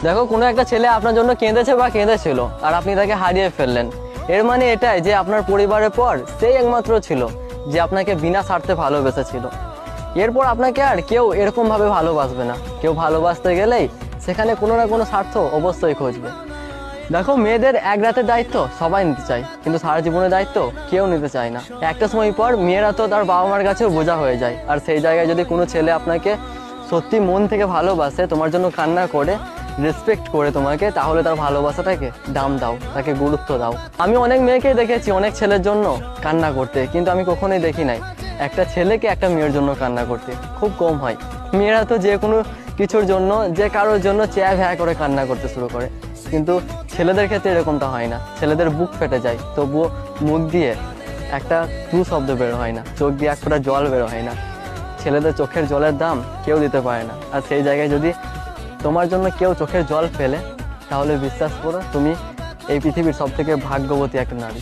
দেখো, কোনো একটা ছেলে আপনার জন্য কেঁদেছে বা কেঁদেছিল আর আপনি তাকে হারিয়ে ফেললেন, এর মানে এটাই যে আপনার পরিবারের পর সেই একমাত্র ছিল যে আপনাকে বিনা স্বার্থে ভালোবেসেছিল। এরপর আপনাকে আর কেউ এরকমভাবে ভালোবাসবে না। কেউ ভালোবাসতে গেলেই সেখানে কোনো না কোনো স্বার্থ অবশ্যই খুঁজবে। দেখো, মেয়েদের এক রাতের দায়িত্ব সবাই নিতে চায়, কিন্তু সারা জীবনের দায়িত্ব কেউ নিতে চায় না। একটা সময় পর মেয়েরা তো তার বাবা মার কাছেও বোঝা হয়ে যায়। আর সেই জায়গায় যদি কোনো ছেলে আপনাকে সত্যি মন থেকে ভালোবাসে, তোমার জন্য কান্না করে, রেসপেক্ট করে তোমাকে, তাহলে তার ভালোবাসাটাকে দাম দাও, তাকে গুরুত্ব দাও। আমি অনেক মেয়েকেই দেখেছি অনেক ছেলের জন্য কান্না করতে, কিন্তু আমি কখনোই দেখি নাই একটা ছেলেকে একটা মেয়ের জন্য কান্না করতে। খুব কম হয়। মেয়েরা তো যে কোনো কিছুর জন্য, যে কারোর জন্য চেয়া ভ্যা করে কান্না করতে শুরু করে, কিন্তু ছেলেদের ক্ষেত্রে এরকমটা হয় না। ছেলেদের বুক ফেটে যায়, তবুও মুখ দিয়ে একটা টু শব্দ বের হয় না, চোখ দিয়ে এক ফোঁটা জল বের হয় না। ছেলেদের চোখের জলের দাম কেউ দিতে পারে না। আর সেই জায়গায় যদি তোমার জন্য কেউ চোখের জল ফেলে, তাহলে বিশ্বাস করো তুমি এই পৃথিবীর সবথেকে ভাগ্যবতী একটা নারী।